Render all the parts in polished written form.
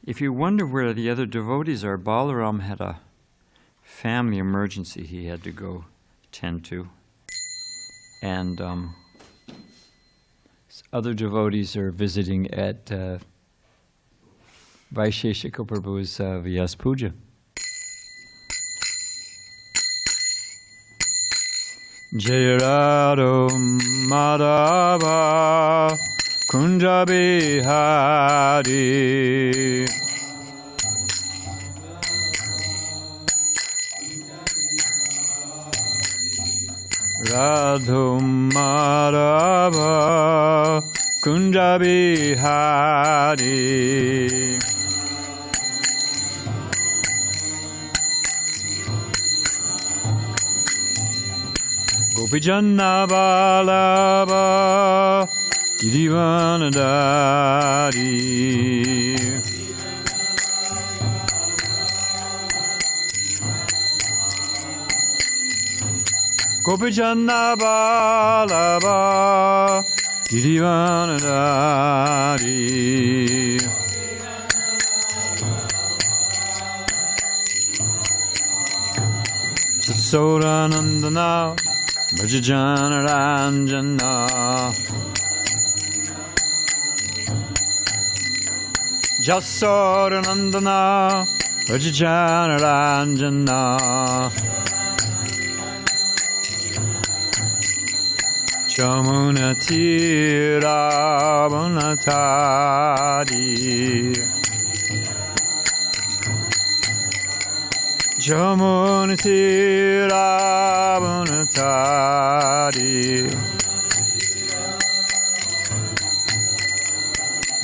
If you wonder where the other devotees are, Balaram had a family emergency he had to go tend to. And other devotees are visiting at Vaisheshika Prabhu's Vyas Puja. Jaya Radha Madhava Kunja Bihari Radha Madhava Kunja Bihari Gopijanna Balaba Girivanadari Gopijanna Balaba Girivanadari Sodanandana Bhajajana Ranjana Jasodanandana Bhajajana Ranjana Jamuna Tira Vanatari Jamuna Tira Vanatari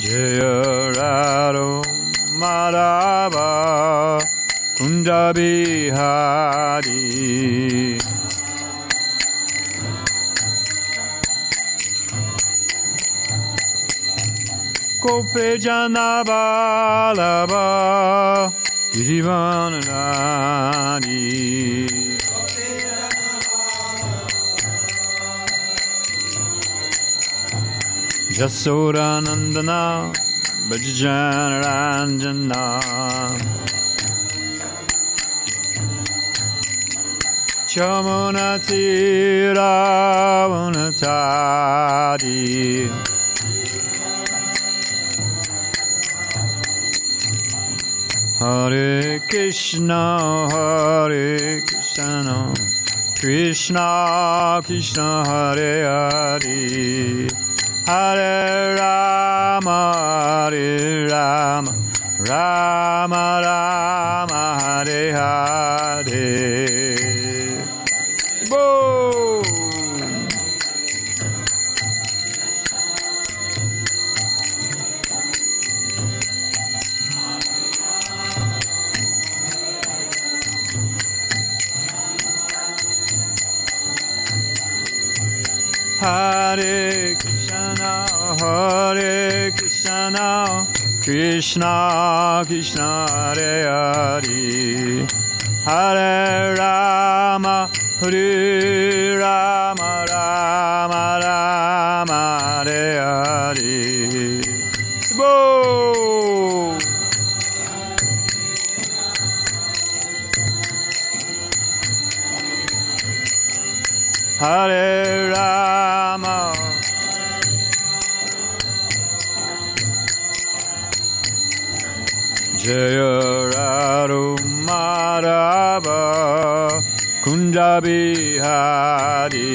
Jaya Radha Madhava Kunja Bihari Gopijana Balaba Girivanadari Jasodanandana Bhajajana Ranjana Jamuna Tira Vanatari Hare Krishna Krishna Krishna Hare Hare Hare Rama Rama Rama Hare Hare Boom! Hare Krishna, Krishna Krishna Hare Hare, Hare Rama, Rama Rama Hare Hare. Whoa! Hare Rama, Jaya Radha Madhava Kunja Bihari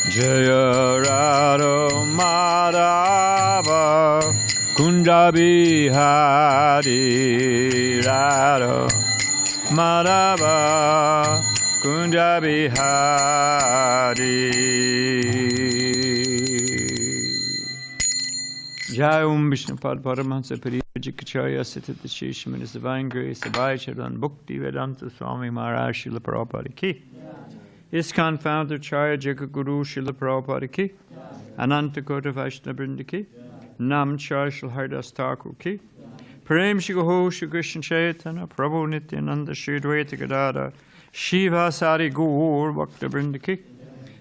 Jaya Radha Madhava Kunja Bihari Radha Madhava Kunja Bihari. Jai Om Vishnupad Paramahansa Pariyajikacharya Sitata Shishman is divine grace of Vaisharan Bhakti Vedanta Swami Maharaj Srila Prabhupada Ki. ISKCON founder Charya Jagaguru Srila Prabhupada Ki. Ananta Kota Vaishnava Vrinda Ki. Namacharya Srila Haridas Thakur Ki. Prem Shri Gaho Shri Krishna Chaitanya Prabhu Nityananda Shri Dvaita Gadadhar Shiva Sari Gaur Bhakta Vrinda Ki.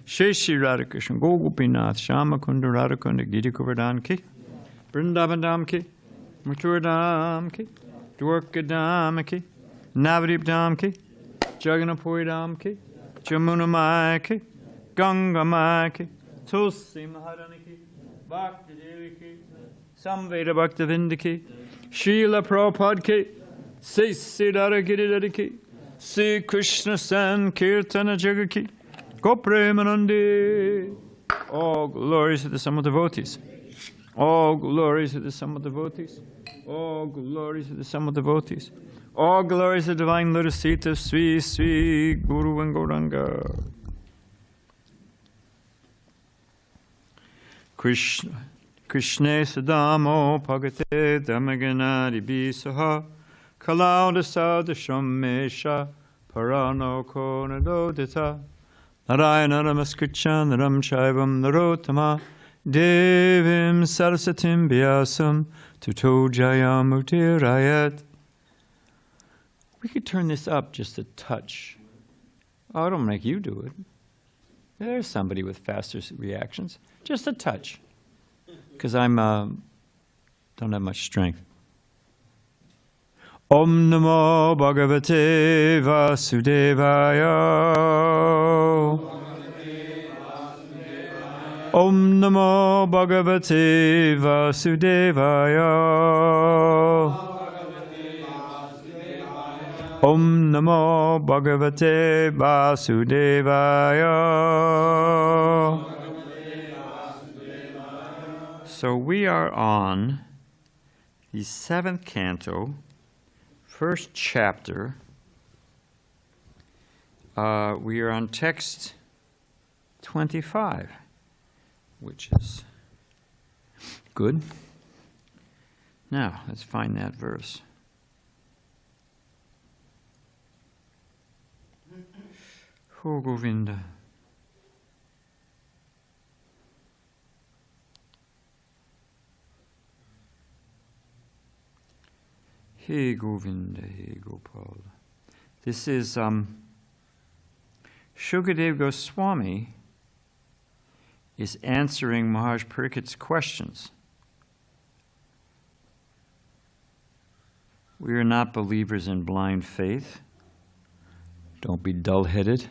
Shri Shri Radha Krishna Gopinath Shama Kunda Radha Kunda Giri Govardhan ki, Vrindavan Dham ki, Mathura Dham ki, Dwarka Dham ki, Navadip Dham ki, Jagannath-puri Dham ki, Jamuna Maya ki, Ganga Maya ki, Tulsi Maharani ki, Bhakti Devi ki, Samveda Bhakti Vinda ki, Srila Prabhupada ki, Sri Siddhara Giridhara ki, Sri Krishna Sankirtana Jaga ki, Gopremanandi. All glories to the sum of devotees. All glories to the sum of devotees. All glories to the sum of devotees. All glories to the divine lotus feet of Sri Sri Guru and Gauranga. Krishna Sadamo Bhagate Damaganadi Bisaha Kalauda Sadashamesha Parano Konadodita Narayana Namaskricha Naram Shaivam Narotama Devim Sarasatim Vyasam Tuto Jayamurtirayat. We could turn this up just a touch. Oh, I don't make you do it. There's somebody with faster reactions. Just a touch. Because I'm don't have much strength. Om Namo Bhagavate Vasudevaya. Om Namo Bhagavate Vasudevaya. Om Namo Bhagavate Vasudevaya. So we are on the 7th canto, 1st chapter. We are on text 25, which is good. Now, let's find that verse. Ho Govinda. Hey Govinda, hey Gopal. This is Shukadeva Goswami is answering Maharaj Parikshit's questions. We are not believers in blind faith. Don't be dull-headed,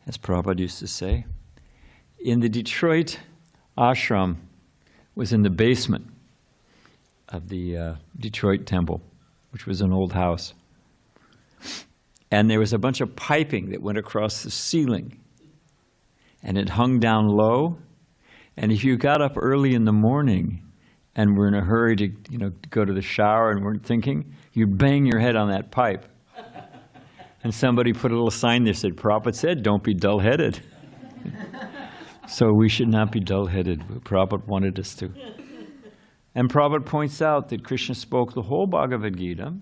as Prabhupada used to say. In the Detroit ashram was in the basement of the Detroit temple, which was an old house. And there was a bunch of piping that went across the ceiling. And it hung down low. And if you got up early in the morning and were in a hurry to go to the shower and weren't thinking, you'd bang your head on that pipe. And somebody put a little sign there that said, Prabhupada said, don't be dull-headed. So we should not be dull-headed. Prabhupada wanted us to. And Prabhupada points out that Krishna spoke the whole Bhagavad Gita.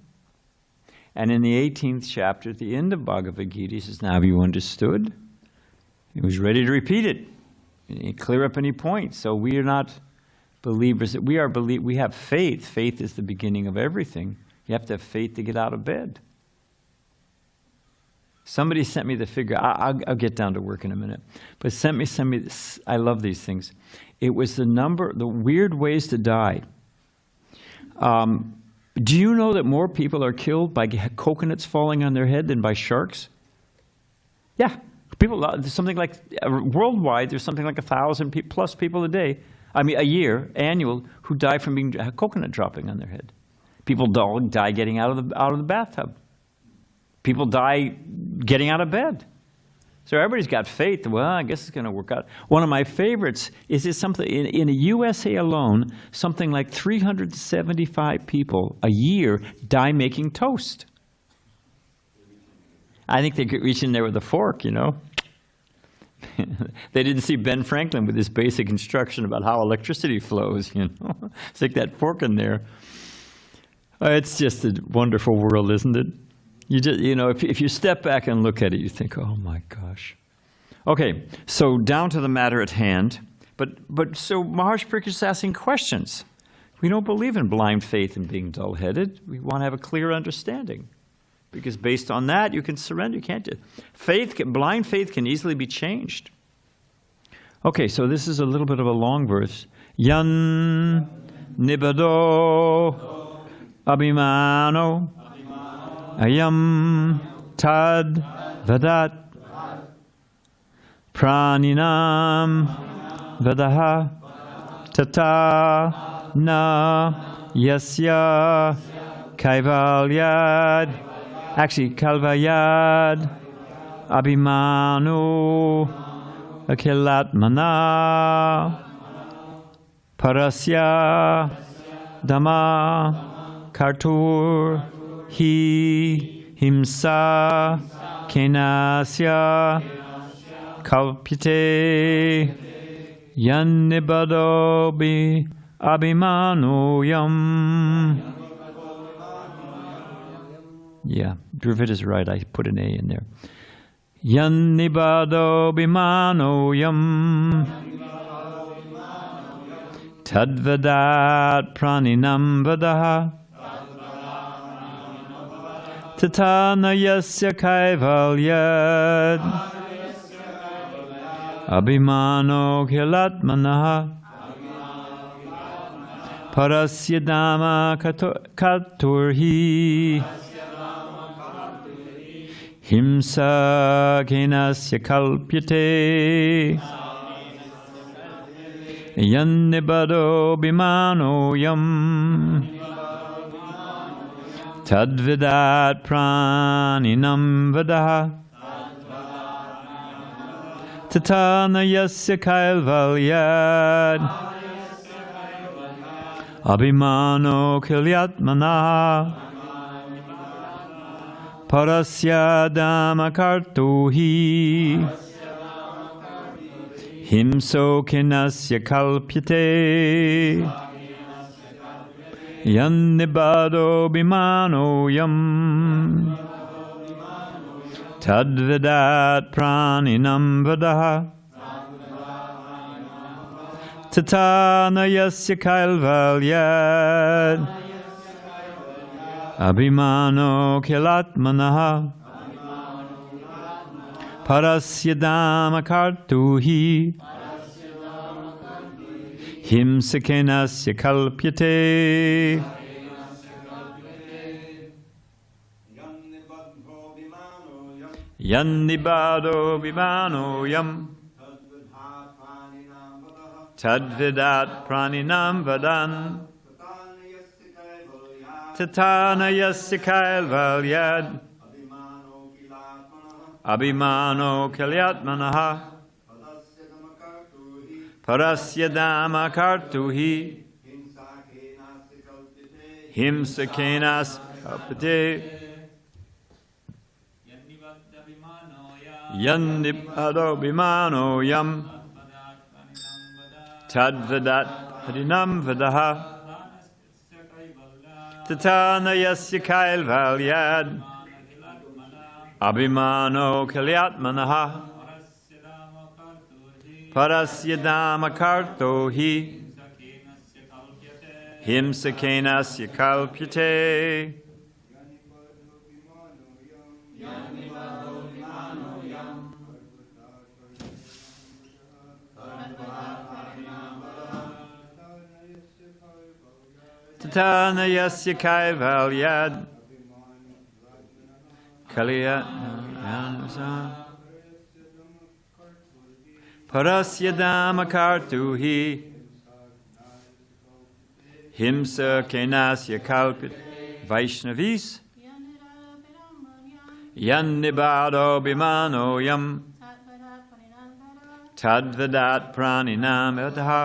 And in the 18th chapter, at the end of Bhagavad Gita, he says, now have you understood? He was ready to repeat it. And clear up any points. So we are not believers. We have faith. Faith is the beginning of everything. You have to have faith to get out of bed. Somebody sent me the figure. I'll get down to work in a minute. But sent me this. I love these things. It was the weird ways to die. Do you know that more people are killed by coconuts falling on their head than by sharks? Yeah. There's something like, worldwide, there's something like 1,000 plus people a year, annual, who die from being coconut dropping on their head. People die getting out of the bathtub. People die getting out of bed. So everybody's got faith. Well, I guess it's going to work out. One of my favorites is something in the USA alone, something like 375 people a year die making toast. I think they could reach in there with a fork, They didn't see Ben Franklin with his basic instruction about how electricity flows, Stick that fork in there. It's just a wonderful world, isn't it? You just, if you step back and look at it, you think, oh my gosh. Okay, so down to the matter at hand. But so Maharaj Parikshit is asking questions. We don't believe in blind faith and being dull-headed. We want to have a clear understanding. Because based on that, you can surrender. You can't. Blind faith can easily be changed. Okay, so this is a little bit of a long verse. Yan nibado abhimano ayam tad vadat praninam vadaha tata na yasya kaivalyad. Actually, kalvayad abhimanu akilatmana parasya dhamma kartur hi himsa kenasya kalpite yannibado bi abhimanu yam. Yeah, Dhruvid is right. I put an A in there. Yannibado bimano yam tadvadat praninam vadaha tatana yasya kaivalyad abhimano khilatmanaha parasya dhamma katurhi himsa kenasya kalpyate yannibado bimano yam tadvidat praninam vadaha tatana yasya kaivalyad abhimano kilyatmana parasya dhamma kartuhi himso kenasya kalpyate yannibado bimano yam tadvidat praninam vadaha tatana yasya kaivalyad abhimano kilatmanaha parasya dhamma kartuhi himsa kenasya kalpyate yannibado bimano yam tadvidat praninam vadan tatana yasya kaivalyad abhimano kilyatmanaha parasya dhamma kartuhi himsa kenas kalpate yannibado bimano yam tadvadat harinam vadaha tatana yasya kaivalyad abhimano kilyatmanaha parasya dhamma kartuhi himsa kenasya kalpyate tatana yasya kaivalyad kalyanasa parasya dhamma kartuhi himsa kenasya kalpyate. Vaishnavis yannibado bimano yam tadvadat praninam vadaha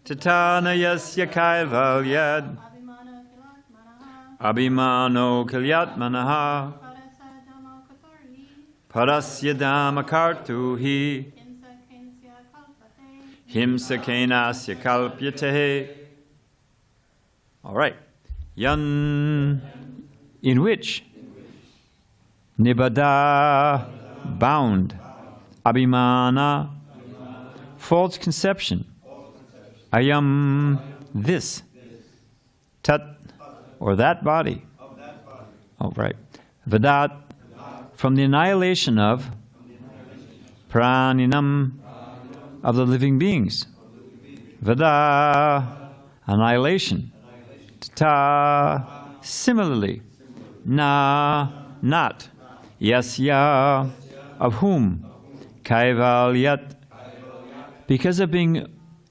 tatana yasya kaivalyad abhimano kilyatmanaha parasya dhamma kartuhi himsa kenasya kalpyate. All right. Yan, in which nibada, bound, abhimana, false conception, ayam, this, tat, or that body, Oh, right. Vedat, from the annihilation of praninam, of the living beings. Veda, annihilation. Tata, similarly. Na, not. Yasya, of whom? Kaivalyat, because of being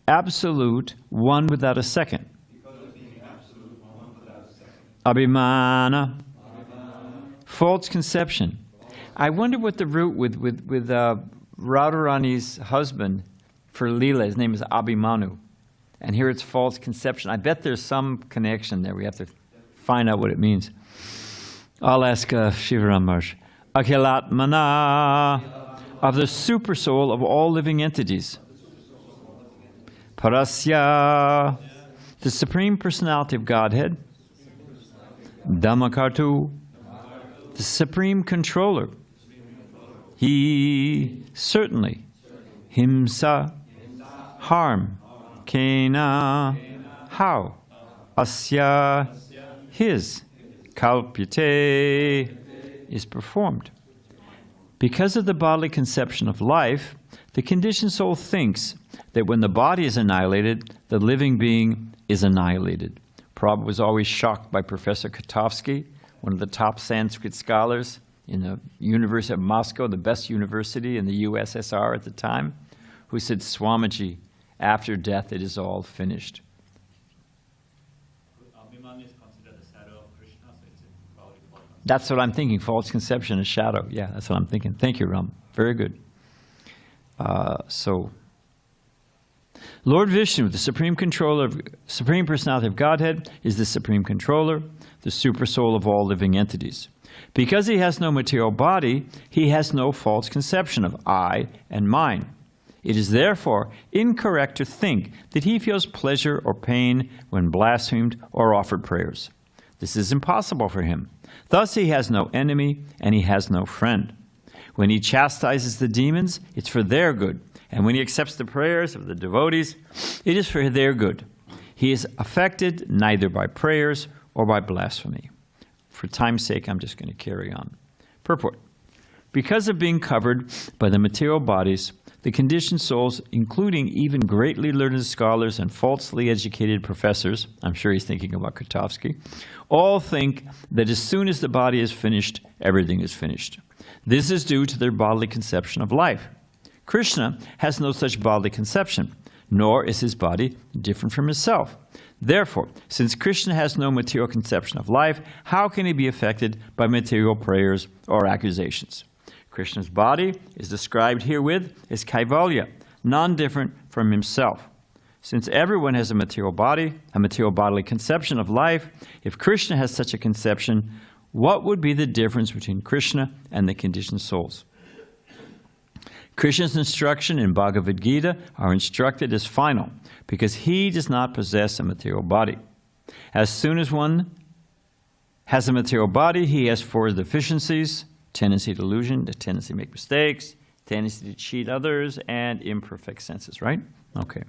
absolute, one without a second. Abhimana, false conception. I wonder what the root with Radharani's husband for Leela, his name is Abhimanu. And here it's false conception. I bet there's some connection there. We have to find out what it means. I'll ask Shivaram Maharaj. Akhilatmana, of the super soul of all living entities. Parasya, the Supreme Personality of Godhead. Dhammakartu, the Supreme Controller. He, certainly. Himsa, harm. Kena, how. Asya, his. Kalpyate, is performed. Because of the bodily conception of life, the conditioned soul thinks that when the body is annihilated, the living being is annihilated. Prabhupada was always shocked by Professor Kotovsky, one of the top Sanskrit scholars in the University of Moscow, the best university in the USSR at the time, who said, Swamiji, after death it is all finished. Abhiman is considered the shadow of Krishna, so it's probably false. That's what I'm thinking, false conception is shadow. Yeah, that's what I'm thinking. Thank you, Ram. Very good. Lord Vishnu, the Supreme Controller, Supreme Personality of Godhead, is the Supreme Controller, the super soul of all living entities. Because he has no material body, he has no false conception of I and mine. It is therefore incorrect to think that he feels pleasure or pain when blasphemed or offered prayers. This is impossible for him. Thus he has no enemy and he has no friend. When he chastises the demons, it's for their good. And when he accepts the prayers of the devotees, it is for their good. He is affected neither by prayers or by blasphemy. For time's sake, I'm just going to carry on. Purport. Because of being covered by the material bodies, the conditioned souls, including even greatly learned scholars and falsely educated professors, I'm sure he's thinking about Kotovsky, all think that as soon as the body is finished, everything is finished. This is due to their bodily conception of life. Krishna has no such bodily conception, nor is his body different from himself. Therefore, since Krishna has no material conception of life, how can he be affected by material prayers or accusations? Krishna's body is described herewith as Kaivalya, non-different from himself. Since everyone has a material body, a material bodily conception of life, if Krishna has such a conception, what would be the difference between Krishna and the conditioned souls? Krishna's instruction in Bhagavad Gita are instructed as final, because he does not possess a material body. As soon as one has a material body, he has four deficiencies: tendency to delusion, the tendency to make mistakes, tendency to cheat others, and imperfect senses, right? Okay.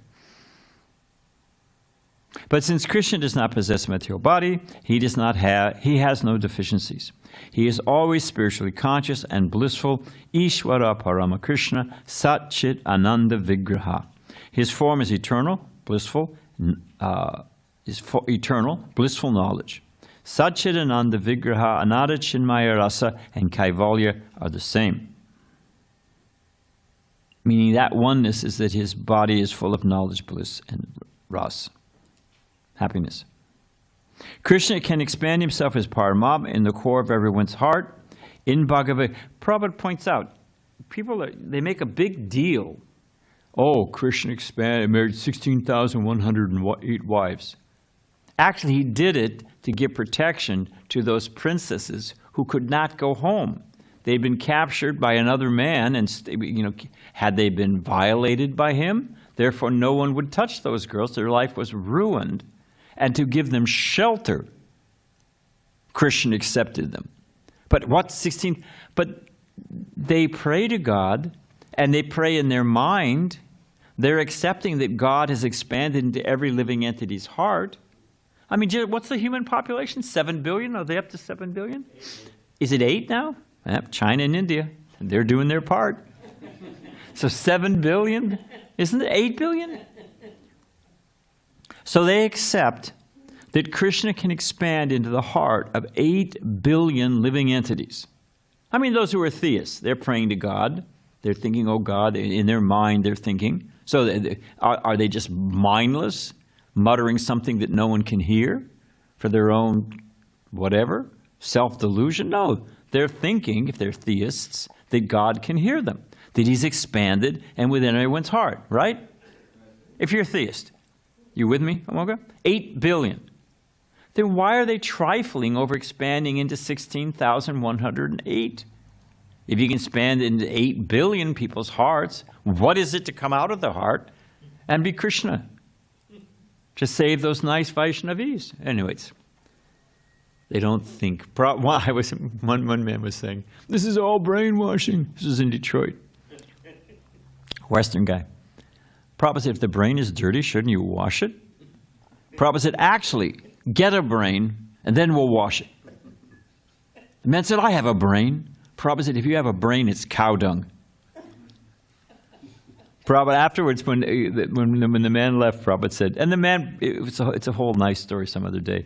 But since Krishna does not possess a material body, he has no deficiencies. He is always spiritually conscious and blissful, Ishvara Parama Krishna, Sat Chit Ananda Vigraha. His form is eternal, blissful knowledge. Sat Chit Ananda Vigraha, Anada Chinmaya Rasa, and Kaivalya are the same. Meaning that oneness is that his body is full of knowledge, bliss, and rasa, happiness. Krishna can expand himself as Paramam in the core of everyone's heart. In Bhagavad Gita, Prabhupada points out, they make a big deal. Oh, Krishna married 16,108 wives. Actually, he did it to give protection to those princesses who could not go home. They'd been captured by another man, and had they been violated by him, therefore no one would touch those girls. Their life was ruined. And to give them shelter, Krishna accepted them. But what 16? But they pray to God, and they pray in their mind. They're accepting that God has expanded into every living entity's heart. I mean, what's the human population? 7 billion? Are they up to 7 billion? Is it 8 now? China and India, they're doing their part. So 7 billion? Isn't it 8 billion? So they accept that Krishna can expand into the heart of 8 billion living entities. I mean, those who are theists, they're praying to God. They're thinking, oh God, in their mind they're thinking. So are they just mindless, muttering something that no one can hear for their own whatever, self-delusion? No, they're thinking, if they're theists, that God can hear them, that he's expanded and within everyone's heart, right? If you're a theist, you with me, Amoga? 8 billion. Then why are they trifling over expanding into 16,108? If you can expand into 8 billion people's hearts, what is it to come out of the heart and be Krishna? To save those nice Vaishnavis. Anyways, they don't think. One man was saying, this is all brainwashing. This is in Detroit. Western guy. Prabhupada said, if the brain is dirty, shouldn't you wash it? Prabhupada said, actually, get a brain, and then we'll wash it. The man said, I have a brain. Prabhupada said, if you have a brain, it's cow dung. Prabhupada, afterwards, when the man left, Prabhupada said, and the man, it's a whole nice story some other day,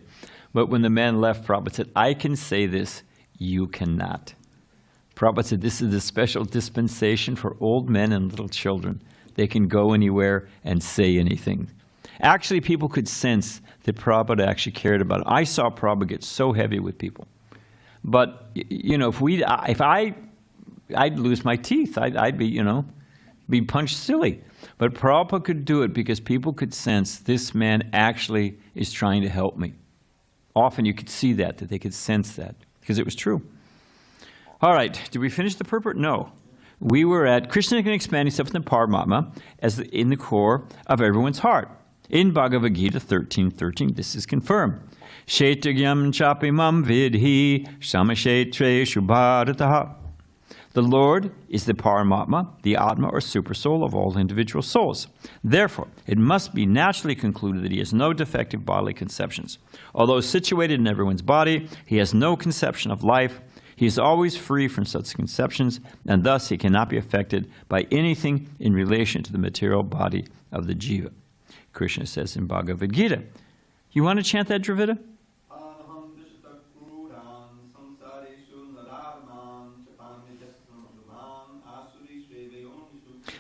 but when the man left, Prabhupada said, I can say this, you cannot. Prabhupada said, this is a special dispensation for old men and little children. They can go anywhere and say anything. Actually, people could sense that Prabhupada actually cared about it. I saw Prabhupada get so heavy with people. But, you know, I'd lose my teeth. I'd be, you know, be punched silly. But Prabhupada could do it because people could sense this man actually is trying to help me. Often you could see that they could sense that, because it was true. All right, did we finish the purport? No. We were at Krishna can expand himself in the Paramatma as in the core of everyone's heart. In Bhagavad Gita 13:13, this is confirmed. Shaitagyam chapimam vidhi samashetreshu bharataha. The Lord is the Paramatma, the Atma or Supersoul of all individual souls. Therefore, it must be naturally concluded that he has no defective bodily conceptions. Although situated in everyone's body, he has no conception of life. He is always free from such conceptions, and thus he cannot be affected by anything in relation to the material body of the jiva. Krishna says in Bhagavad Gita. You want to chant that, Dravida?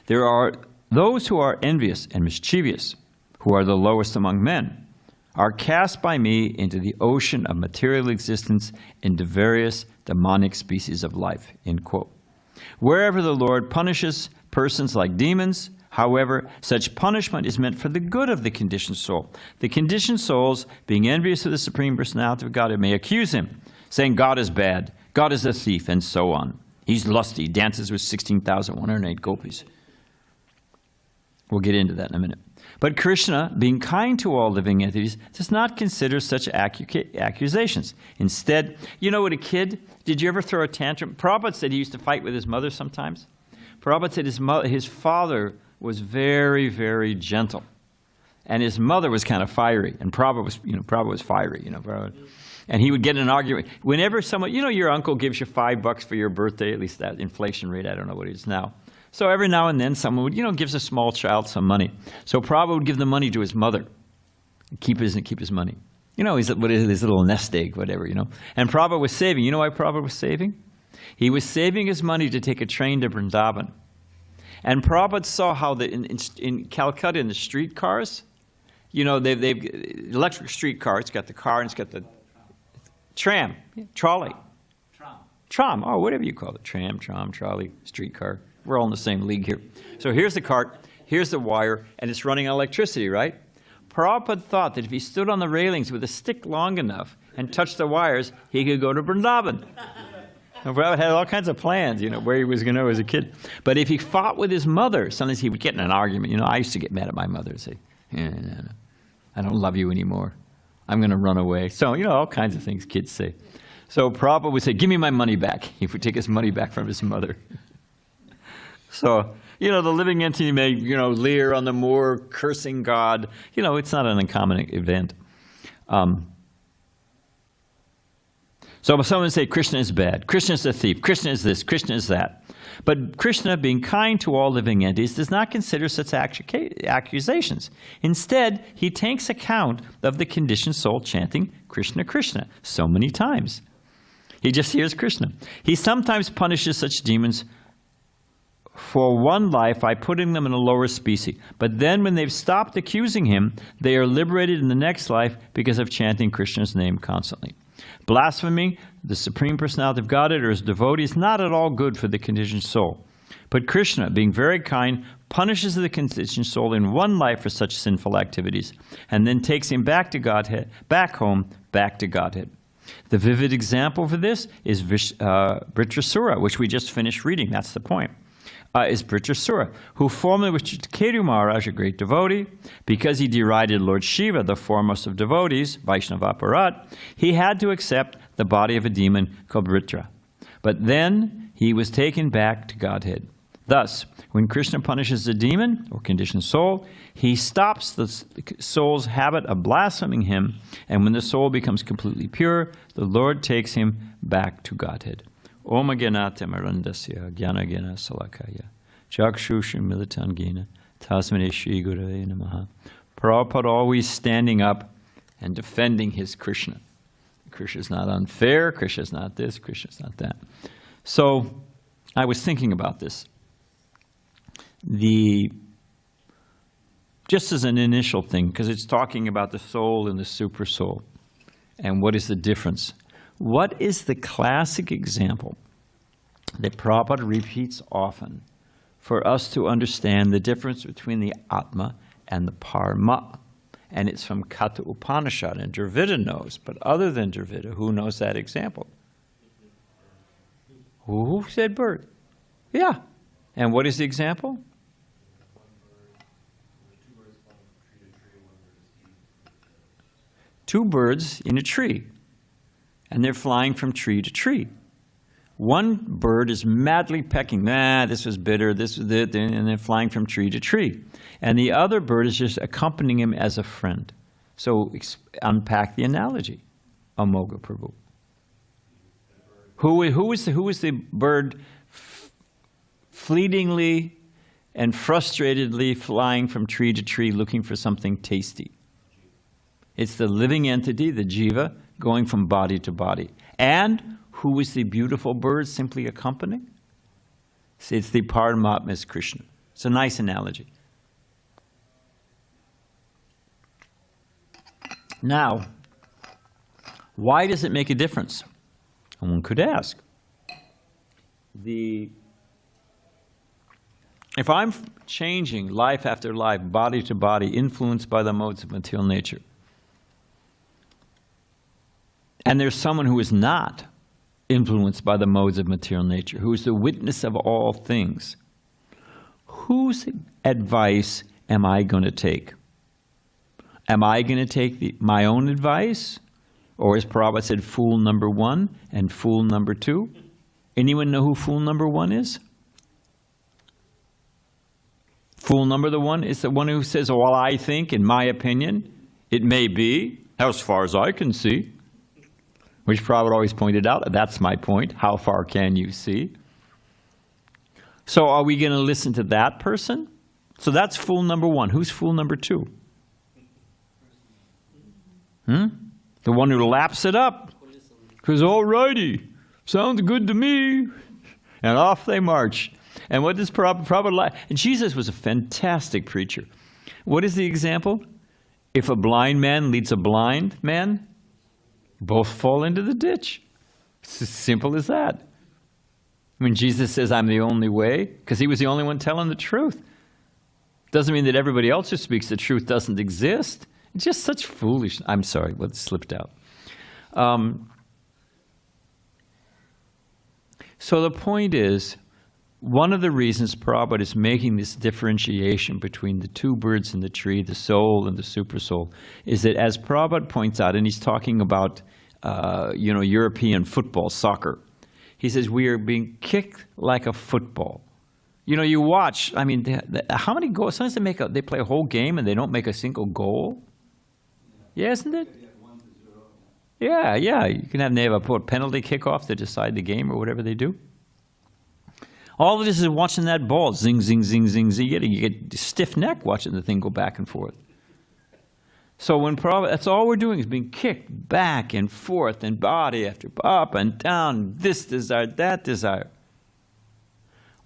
There are those who are envious and mischievous, who are the lowest among men, are cast by me into the ocean of material existence into various demonic species of life. End quote. Wherever the Lord punishes persons like demons, however, such punishment is meant for the good of the conditioned soul. The conditioned souls, being envious of the Supreme Personality of God, may accuse him, saying God is bad, God is a thief, and so on. He's lusty, dances with 16,108 gopis. We'll get into that in a minute. But Krishna, being kind to all living entities, does not consider such accusations. Instead, you know, with a kid, did you ever throw a tantrum? Prabhupada said he used to fight with his mother sometimes. Prabhupada said his father was very, very gentle. And his mother was kind of fiery. And Prabhupada was fiery, Prabhupada. And he would get in an argument. Whenever someone, your uncle gives you $5 for your birthday, at least that inflation rate, I don't know what it is now. So every now and then someone would, gives a small child some money. So Prabhupada would give the money to his mother, keep his money. His little nest egg, whatever, And Prabhupada was saving. You know why Prabhupada was saving? He was saving his money to take a train to Vrindavan. And Prabhupada saw how in Calcutta, in the streetcars, they've electric streetcar, it's got the car and it's got the tram, trolley. Tram, or whatever you call it. Tram, trolley, streetcar. We're all in the same league here. So here's the cart, here's the wire, and it's running on electricity, right? Prabhupada thought that if he stood on the railings with a stick long enough and touched the wires, he could go to Vrindavan. And Prabhupada had all kinds of plans, where he was going to go as a kid. But if he fought with his mother, sometimes he would get in an argument. I used to get mad at my mother and say, no, I don't love you anymore. I'm going to run away. So, all kinds of things kids say. So Prabhupada would say, give me my money back. He would take his money back from his mother. So, the living entity may, leer on the moor, cursing God. It's not an uncommon event. So someone say Krishna is bad, Krishna is a thief, Krishna is this, Krishna is that. But Krishna, being kind to all living entities, does not consider such accusations. Instead, he takes account of the conditioned soul chanting Krishna, Krishna so many times. He just hears Krishna. He sometimes punishes such demons for one life by putting them in a lower species. But then when they've stopped accusing him, they are liberated in the next life because of chanting Krishna's name constantly. Blaspheming the Supreme Personality of Godhead or his devotee is not at all good for the conditioned soul. But Krishna, being very kind, punishes the conditioned soul in one life for such sinful activities, and then takes him back to Godhead, back home, back to Godhead. The vivid example for this is Vritrasura, which we just finished reading. That's the point. Is Vritrasura, who formerly was Ketu Maharaj, a great devotee. Because he derided Lord Shiva, the foremost of devotees, Vaishnava Aparat, he had to accept the body of a demon called Vritra. But then he was taken back to Godhead. Thus, when Krishna punishes a demon or conditioned soul, he stops the soul's habit of blaspheming him, and when the soul becomes completely pure, the Lord takes him back to Godhead. Om Gyanate Marandasya Gyana Gyana Salakaya Chakshushim Militan Gina Tasmane Shri Gurave Namaha. Prabhupada always standing up and defending his Krishna. Krishna's not unfair, Krishna's not this, Krishna's not that. So I was thinking about this. Just as an initial thing, because it's talking about the soul and the super soul, and what is the difference. What is the classic example that Prabhupada repeats often for us to understand the difference between the Atma and the Paramatma? And it's from Katha Upanishad, and Dravida knows, but other than Dravida, who knows that example? Who said bird? Yeah. And what is the example? Two birds in a tree. And they're flying from tree to tree. One bird is madly pecking, this was bitter, this was it, and they're flying from tree to tree. And the other bird is just accompanying him as a friend. So unpack the analogy, Amoga Prabhu. Who is the bird fleetingly and frustratedly flying from tree to tree looking for something tasty? It's the living entity, the jiva, going from body to body. And who is the beautiful bird simply accompanying? It's the Paramatma, is Krishna. It's a nice analogy. Now, why does it make a difference? And one could ask. If I'm changing life after life, body to body, influenced by the modes of material nature, and there's someone who is not influenced by the modes of material nature, who is the witness of all things, whose advice am I going to take? Am I going to take my own advice? Or as Prabhupada said, fool number one and fool number two? Anyone know who fool number one is? Fool number one is the one who says, well, I think, in my opinion, it may be, as far as I can see. Which Prabhupada always pointed out, that's my point, how far can you see? So are we going to listen to that person? So that's fool number one. Who's fool number two? The one who laps it up. Because, all righty, sounds good to me. And off they march. And what does Prabhupada like? And Jesus was a fantastic preacher. What is the example? If a blind man leads a blind man, both fall into the ditch. It's as simple as that. When Jesus says, I'm the only way, because he was the only one telling the truth. Doesn't mean that everybody else who speaks the truth doesn't exist. It's just such foolishness. I'm sorry, what slipped out. So the point is, one of the reasons Prabhupada is making this differentiation between the two birds in the tree, the soul and the super soul, is that as Prabhupada points out, and he's talking about European football, soccer, he says we are being kicked like a football. You watch, I mean, how many goals? Sometimes they play a whole game and they don't make a single goal. Yeah, isn't it? Yeah, yeah. You can have them have a penalty kickoff to decide the game or whatever they do. All of this is watching that ball zing, zing, zing, zing, zing. You get stiff neck watching the thing go back and forth. So that's all we're doing is being kicked back and forth and body after up and down, this desire, that desire.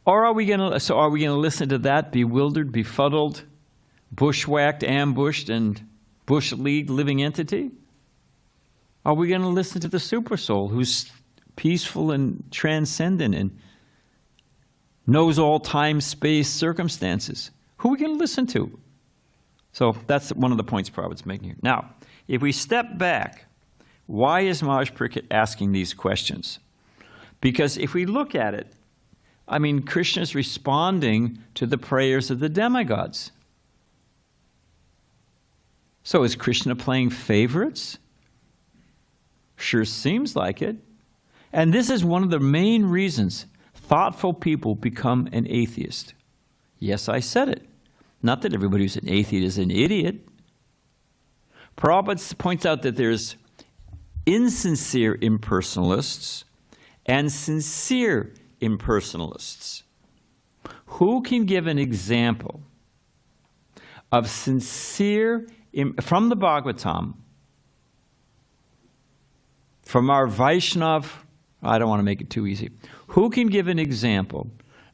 Or are we going to listen to that bewildered, befuddled, bushwhacked, ambushed, and bush-leagued living entity? Are we going to listen to the supersoul who's peaceful and transcendent and knows all time, space, circumstances? Who are we going to listen to? So that's one of the points Prabhupada's making here. Now, if we step back, why is Maharaj Parikshit asking these questions? Because if we look at it, I mean, Krishna's responding to the prayers of the demigods. So is Krishna playing favorites? Sure seems like it. And this is one of the main reasons thoughtful people become an atheist. Yes, I said it. Not that everybody who's an atheist is an idiot. Prabhupada points out that there's insincere impersonalists and sincere impersonalists. Who can give an example of sincere, from the Bhagavatam, from our Vaishnav, I don't want to make it too easy. Who can give an example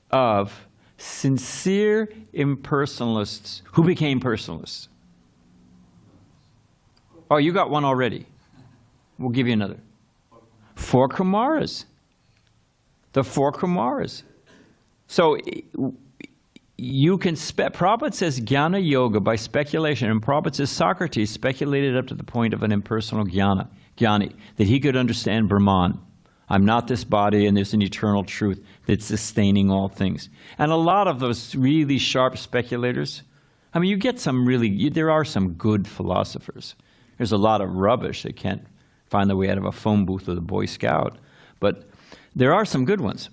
of sincere impersonalists who became personalists? Oh, you got one already. We'll give you another. 4 Kumaras. The 4 Kumaras. So you can, Prabhupada says jnana yoga by speculation, and Prabhupada says Socrates speculated up to the point of an impersonal jnani, that he could understand Brahman. I'm not this body, and there's an eternal truth that's sustaining all things. And a lot of those really sharp speculators, I mean, you get some really, there are some good philosophers. There's a lot of rubbish that can't find their way out of a phone booth with a Boy Scout. But there are some good ones.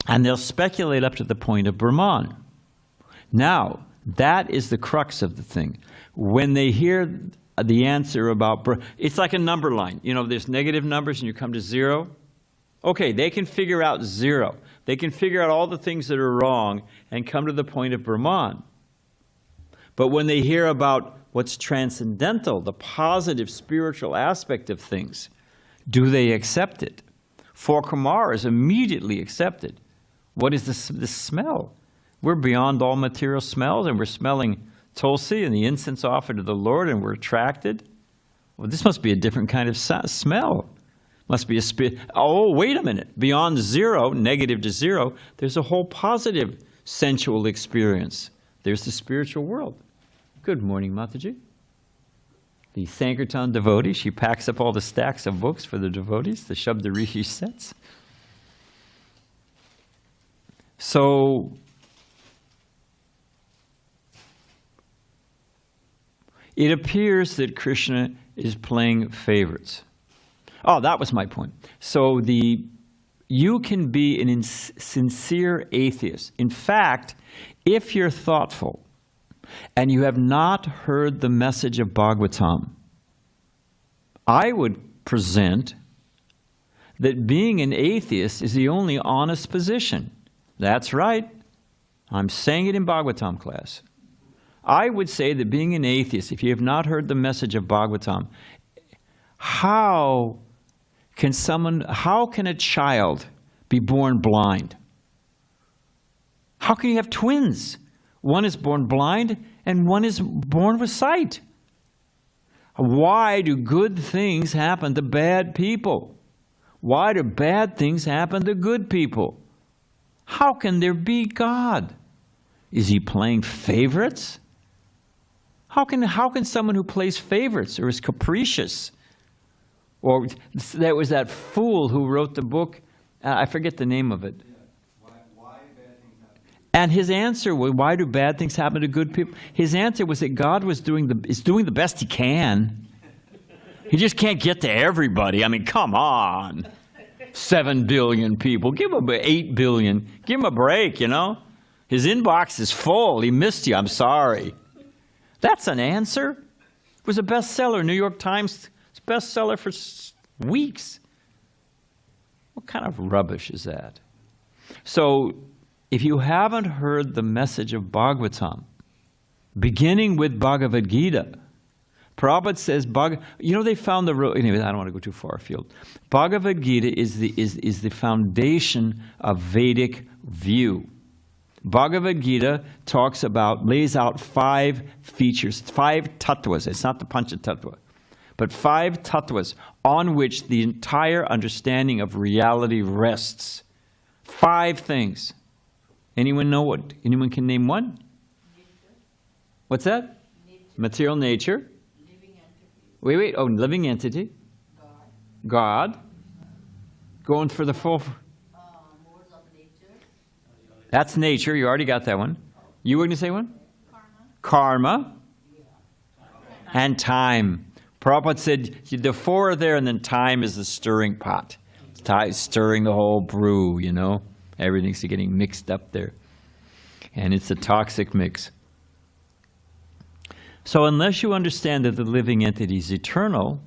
And they'll speculate up to the point of Brahman. Now, that is the crux of the thing. When they hear the answer about, it's like a number line. You know, there's negative numbers and you come to 0. Okay, they can figure out 0. They can figure out all the things that are wrong and come to the point of Brahman. But when they hear about what's transcendental, the positive spiritual aspect of things, do they accept it? 4 Kumaras immediately accepted. What is the smell? We're beyond all material smells, and we're smelling Tulsi and the incense offered to the Lord, and we're attracted. Well, this must be a different kind of smell. Must be a spirit. Oh, wait a minute. Beyond 0, negative to 0, there's a whole positive sensual experience. There's the spiritual world. Good morning, Mataji. The Sankirtan devotee, she packs up all the stacks of books for the devotees, the Shabda Rishi sets. So, it appears that Krishna is playing favorites. Oh, that was my point. So you can be an sincere atheist. In fact, if you're thoughtful and you have not heard the message of Bhagavatam, I would present that being an atheist is the only honest position. That's right. I'm saying it in Bhagavatam class. I would say that being an atheist, if you have not heard the message of Bhagavatam, how can a child be born blind? How can you have twins? One is born blind and one is born with sight. Why do good things happen to bad people? Why do bad things happen to good people? How can there be God? Is he playing favorites? How can someone who plays favorites or is capricious, or there was that fool who wrote the book, I forget the name of it. Why bad things happen? And his answer was, why do bad things happen to good people? His answer was that God is doing the best he can. He just can't get to everybody. I mean, come on. 7 billion people. Give him 8 billion. Give him a break, you know. His inbox is full. He missed you. I'm sorry. That's an answer. It was a bestseller. New York Times bestseller for weeks. What kind of rubbish is that? So, if you haven't heard the message of Bhagavatam, beginning with Bhagavad Gita, Prabhupada says, they found anyway, I don't want to go too far afield. Bhagavad Gita is the foundation of Vedic view. Bhagavad Gita lays out 5 features, 5 tattvas. It's not the pancha tattva, but 5 tattvas on which the entire understanding of reality rests. 5 things. Anyone can name one? Nature. What's that? Nature. Material nature. Living entity. Wait. Oh, living entity. God. Going for the full. Modes of nature. That's nature. You already got that one. You were going to say one? Karma. Karma. And time. Prabhupada said the 4 are there, and then time is the stirring pot. Stirring the whole brew, Everything's getting mixed up there. And it's a toxic mix. So unless you understand that the living entity is eternal,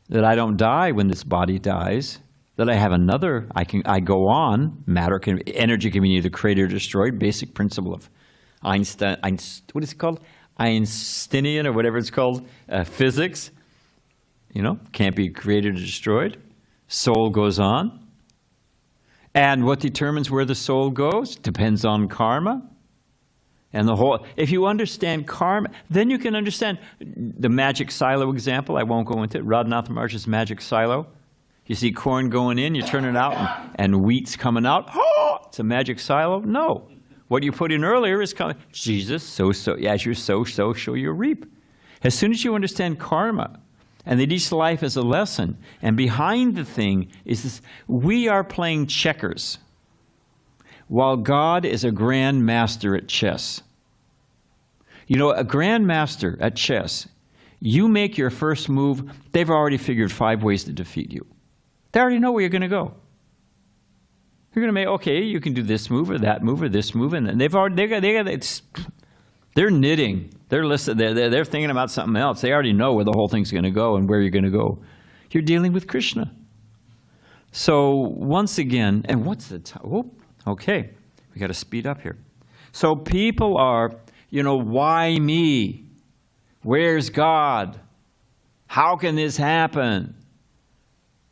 that I don't die when this body dies, that I have another, I go on, energy can be either created or destroyed, basic principle of Einstein, what is it called? Einsteinian or whatever it's called, physics, can't be created or destroyed. Soul goes on. And what determines where the soul goes depends on karma. And if you understand karma, then you can understand the magic silo example. I won't go into it. Radhanath Maharaj's magic silo. You see corn going in, you turn it out, and wheat's coming out. Oh, it's a magic silo? No. What you put in earlier is coming. Jesus, as you sow, so shall you reap. As soon as you understand karma, and that each life is a lesson, and behind the thing is this, we are playing checkers, while God is a grand master at chess. A grand master at chess, you make your first move, they've already figured 5 ways to defeat you. They already know where you're going to go. You're going to make, okay, you can do this move or that move or this move, and they're knitting. They're listening. They're thinking about something else. They already know where the whole thing's going to go and where you're going to go. You're dealing with Krishna. So once again, and what's the time? Oh, okay, we got to speed up here. So people are, why me? Where's God? How can this happen?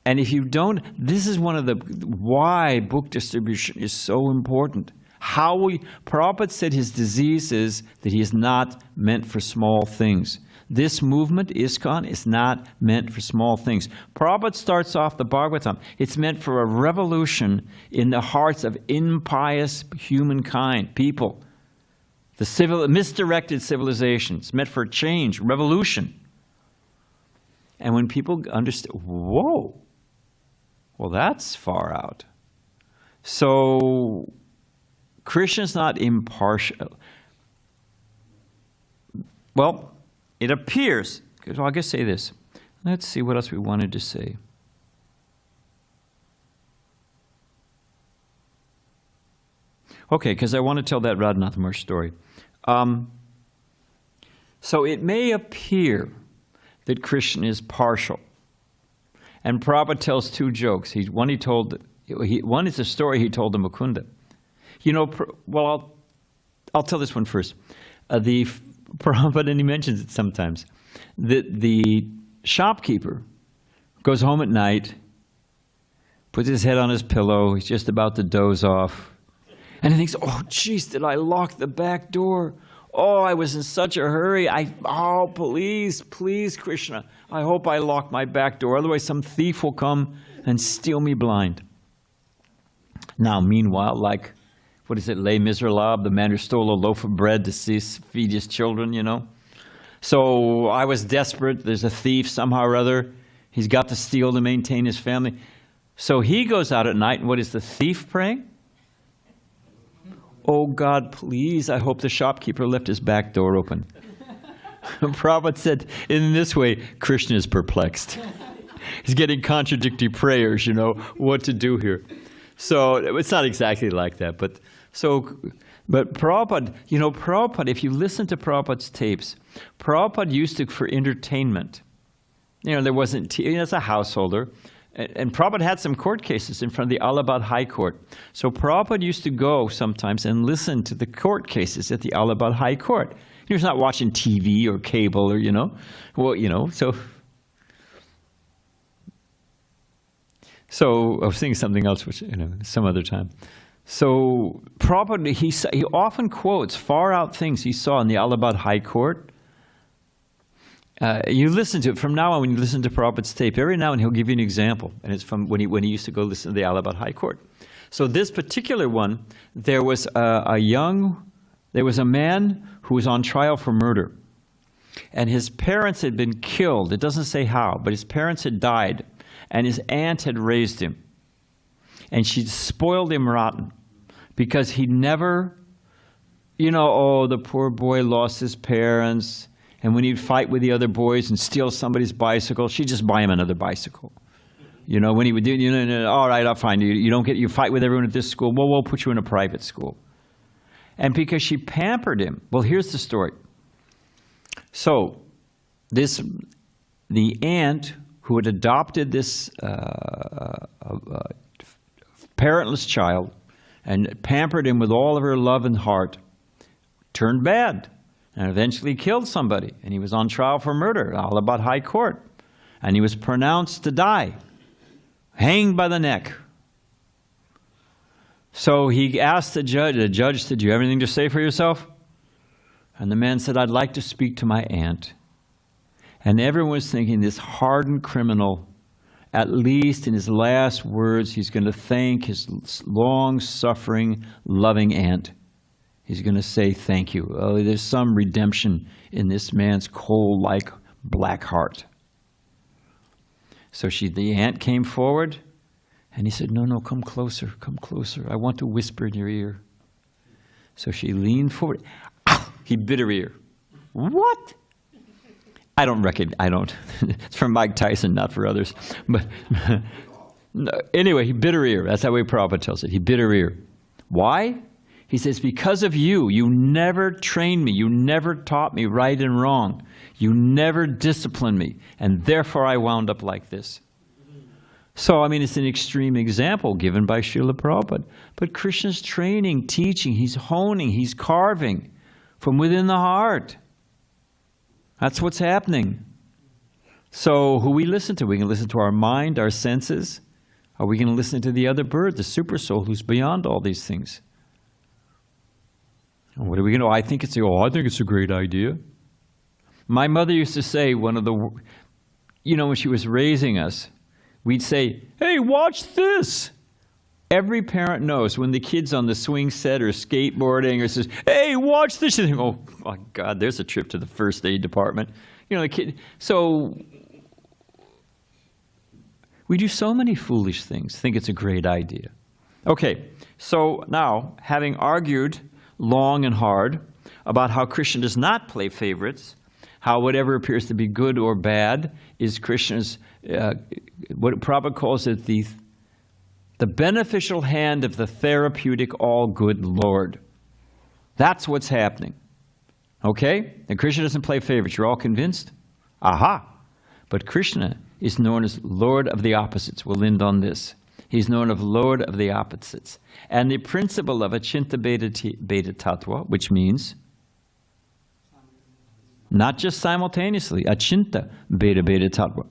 And if you don't, this is one of the why book distribution is so important. Prabhupada said his disease is that he is not meant for small things. This movement, ISKCON, is not meant for small things. Prabhupada starts off the Bhagavatam. It's meant for a revolution in the hearts of impious humankind, people. The misdirected civilizations, meant for change, revolution. And when people understand, whoa, well, that's far out. So Krishna's not impartial. Well, it appears, I'll just say this. Let's see what else we wanted to say. Okay, because I want to tell that Radhanath Maharaj story. So it may appear that Krishna is partial. And Prabhupada tells 2 jokes. One is a story he told to Mukunda. I'll tell this one first. Prabhupada, and he mentions it sometimes, that the shopkeeper goes home at night, puts his head on his pillow, he's just about to doze off, and he thinks, oh, geez, did I lock the back door? Oh, I was in such a hurry. Please, Krishna, I hope I locked my back door. Otherwise, some thief will come and steal me blind. Now, meanwhile, what is it, Les Miserables, the man who stole a loaf of bread to feed his children, So I was desperate. There's a thief somehow or other. He's got to steal to maintain his family. So he goes out at night, and what is the thief praying? Oh, God, please, I hope the shopkeeper left his back door open. Prabhupada said, in this way, Krishna is perplexed. He's getting contradictory prayers, what to do here. So it's not exactly like that, but Prabhupada, Prabhupada, if you listen to Prabhupada's tapes, Prabhupada used it for entertainment. there wasn't, as a householder. And Prabhupada had some court cases in front of the Allahabad High Court. So Prabhupada used to go sometimes and listen to the court cases at the Allahabad High Court. He was not watching TV or cable or, So I was thinking something else, which, some other time. So Prabhupada, he often quotes far out things he saw in the Allahabad High Court. You listen to it from now on. When you listen to Prabhupada's tape, every now and he'll give you an example, and it's from when he used to go listen to the Allahabad High Court. So this particular one, there was a man who was on trial for murder, and his parents had been killed. It doesn't say how, but his parents had died, and his aunt had raised him, and she spoiled him rotten because he never, the poor boy lost his parents. And when he'd fight with the other boys and steal somebody's bicycle, she'd just buy him another bicycle. When he would do, all right, I'll find you. You fight with everyone at this school. Well, we'll put you in a private school. And because she pampered him, well, here's the story. So, the aunt who had adopted this parentless child and pampered him with all of her love and heart, turned bad. And eventually killed somebody. And he was on trial for murder, Allahabad High Court. And he was pronounced to die, hanged by the neck. So he asked the judge said, do you have anything to say for yourself? And the man said, I'd like to speak to my aunt. And everyone was thinking, this hardened criminal, at least in his last words, he's going to thank his long-suffering, loving aunt. He's going to say thank you. Oh, there's some redemption in this man's coal-like black heart. So the aunt came forward, and he said, no, come closer, come closer. I want to whisper in your ear. So she leaned forward. He bit her ear. What? I don't. It's from Mike Tyson, not for others. But anyway, he bit her ear. That's how Prabhupada tells it. He bit her ear. Why? He says, because of you, you never trained me. You never taught me right and wrong. You never disciplined me. And therefore I wound up like this. So, it's an extreme example given by Srila Prabhupada. But Krishna's training, teaching, he's honing, he's carving from within the heart. That's what's happening. So who we listen to? We can listen to our mind, our senses. Are we going to listen to the other bird, the super soul, who's beyond all these things? What are we going to do? I think it's a great idea. My mother used to say when she was raising us, we'd say, hey, watch this. Every parent knows when the kid's on the swing set or skateboarding or says, hey, watch this. You think, oh, my God, there's a trip to the first aid department. The kid. So we do so many foolish things, think it's a great idea. Okay, so now, having argued long and hard about how Krishna does not play favorites, how whatever appears to be good or bad is Krishna's, what Prabhupada calls it, the beneficial hand of the therapeutic all-good Lord. That's what's happening. Okay? And Krishna doesn't play favorites. You're all convinced? Aha! But Krishna is known as Lord of the opposites. We'll end on this. He's known as Lord of the opposites. And the principle of Achinta Beta Tattva, which means not just simultaneously, Achinta Beta Tattva.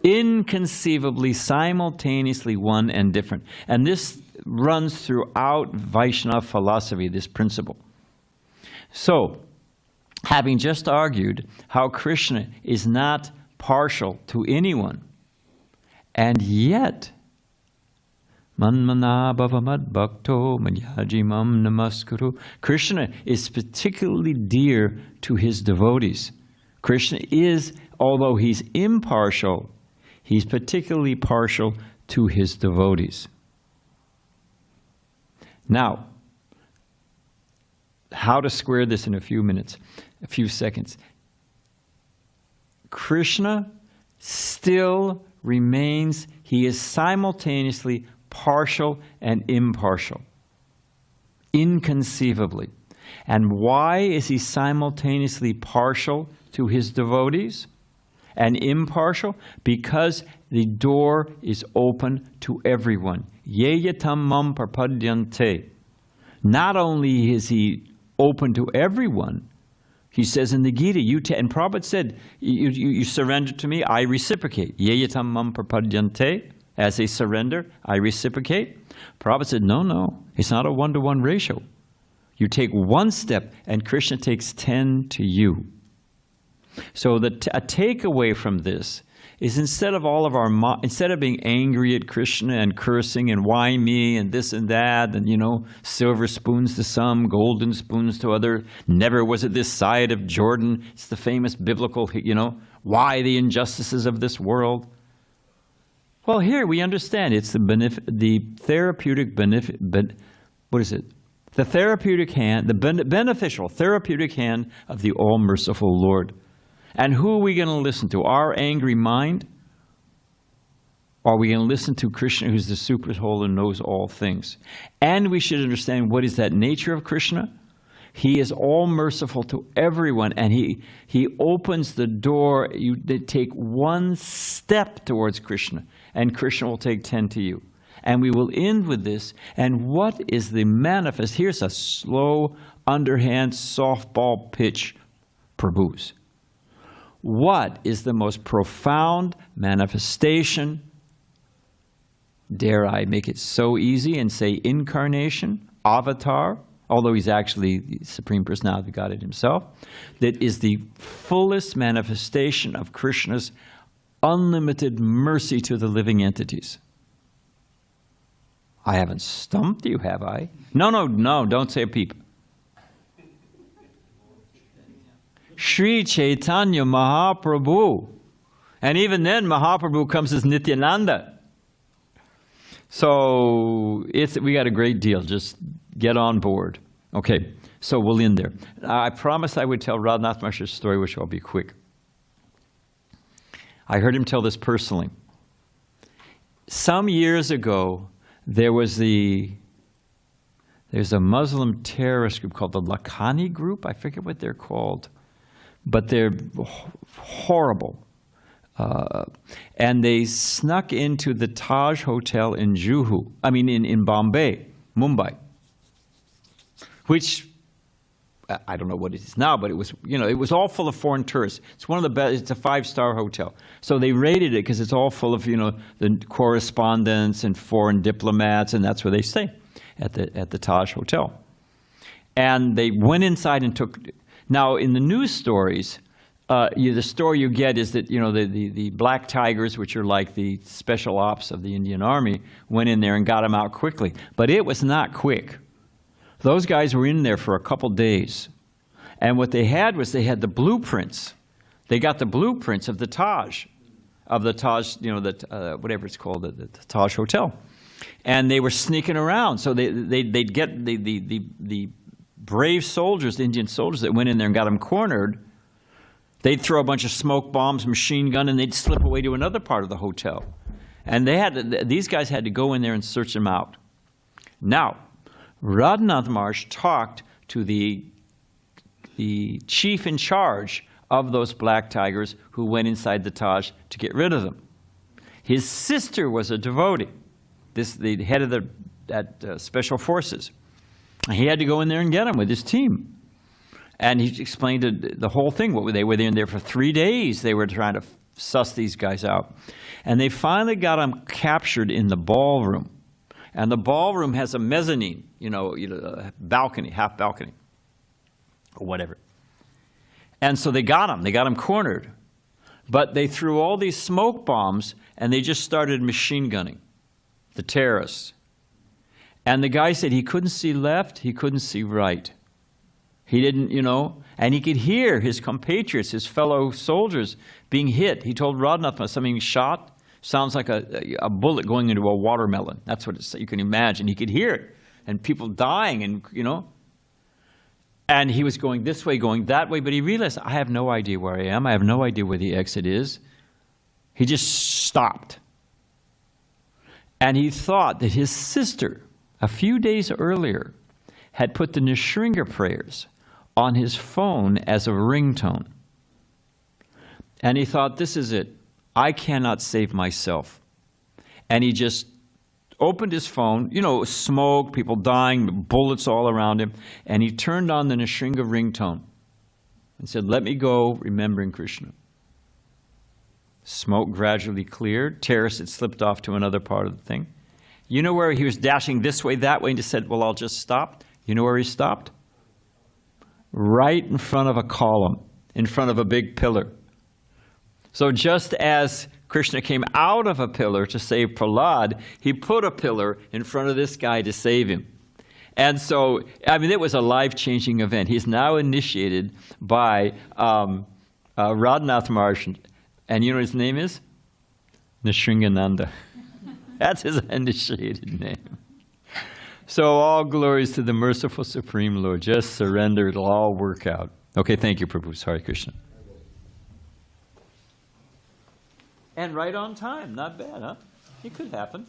Inconceivably, simultaneously one and different. And this runs throughout Vaishnava philosophy, this principle. So, having just argued how Krishna is not partial to anyone, and yet Manmana bhavamad bhakto manyajimam namaskuru. Krishna is particularly dear to his devotees. Krishna is, although he's impartial, he's particularly partial to his devotees. Now, how to square this in a few seconds. Krishna still remains, he is simultaneously partial and impartial, inconceivably. And why is he simultaneously partial to his devotees and impartial? Because the door is open to everyone. Yeyatam mam prapadyante. Not only is he open to everyone, he says in the Gita, and Prabhupada said, you surrender to me, I reciprocate. Yeyatam mam prapadyante. As they surrender, I reciprocate. Prabhupada said, no, it's not a one-to-one ratio. You take one step, and Krishna takes 10 to you. So a takeaway from this is instead of being angry at Krishna and cursing and why me and this and that and, silver spoons to some, golden spoons to other, never was it this side of Jordan. It's the famous biblical, why the injustices of this world. Well, here we understand it's the therapeutic benefit, what is it? The therapeutic hand, the beneficial therapeutic hand of the all-merciful Lord. And who are we going to listen to? Our angry mind? Or are we going to listen to Krishna, who's the super soul and knows all things? And we should understand what is that nature of Krishna? He is all-merciful to everyone, and he opens the door. They take one step towards Krishna, and Krishna will take 10 to you. And we will end with this. And what is the manifest? Here's a slow, underhand, softball pitch, Prabhus. What is the most profound manifestation? Dare I make it so easy and say incarnation, avatar, although he's actually the Supreme Personality of Godhead himself, that is the fullest manifestation of Krishna's unlimited mercy to the living entities. I haven't stumped you, have I? No, don't say a peep. Sri Chaitanya Mahaprabhu. And even then, Mahaprabhu comes as Nityananda. So we got a great deal. Just get on board. Okay, so we'll end there. I promised I would tell Radhanath Maharaj's story, which I'll be quick. I heard him tell this personally. Some years ago, there's a Muslim terrorist group called the Lakhani group. I forget what they're called, but they're horrible. And they snuck into the Taj Hotel in in Bombay, Mumbai, which I don't know what it is now, but it was all full of foreign tourists. It's one of the best. It's a 5-star hotel. So they raided it because it's all full of the correspondents and foreign diplomats, and that's where they stay at the Taj Hotel. And they went inside and took. Now in the news stories, the story you get is that the Black Tigers, which are like the special ops of the Indian Army, went in there and got them out quickly. But it was not quick. Those guys were in there for a couple days. And what they had the blueprints. They got the blueprints of the Taj, whatever it's called, the Taj Hotel. And they were sneaking around. So they'd get the brave soldiers, the Indian soldiers that went in there and got them cornered. They'd throw a bunch of smoke bombs, machine gun, and they'd slip away to another part of the hotel. And these guys had to go in there and search them out. Now, Radhanath Maharaj talked to the chief in charge of those Black Tigers who went inside the Taj to get rid of them. His sister was a devotee, the head of that special forces. He had to go in there and get them with his team. And he explained the whole thing. They were in there for 3 days. They were trying to suss these guys out. And they finally got them captured in the ballroom. And the ballroom has a mezzanine, a balcony, half balcony, or whatever. And so they got them cornered. But they threw all these smoke bombs, and they just started machine gunning the terrorists. And the guy said he couldn't see left, he couldn't see right. He didn't, and he could hear his compatriots, his fellow soldiers being hit. He told Radhanath something shot. Sounds like a bullet going into a watermelon. That's what you can imagine. He could hear it, and people dying, and And he was going this way, going that way, but he realized, I have no idea where I am. I have no idea where the exit is. He just stopped. And he thought that his sister, a few days earlier, had put the Nishringa prayers on his phone as a ringtone. And he thought, this is it. I cannot save myself. And he just opened his phone, you know, smoke, people dying, bullets all around him. And he turned on the Nrsimha ringtone and said, let me go, remembering Krishna. Smoke gradually cleared. Terrorists had slipped off to another part of the thing. You know where he was dashing this way, that way, and he said, well, I'll just stop. You know where he stopped? Right in front of a column, in front of a big pillar. So just as Krishna came out of a pillar to save Prahlad, he put a pillar in front of this guy to save him. And so, I mean, it was a life-changing event. He's now initiated by Radhanath Maharaj. And you know what his name is? Nrsimhananda. That's his initiated name. So all glories to the merciful Supreme Lord. Just surrender. It'll all work out. Okay, thank you, Prabhu. Sorry, Krishna. And right on time. Not bad, huh? It could happen.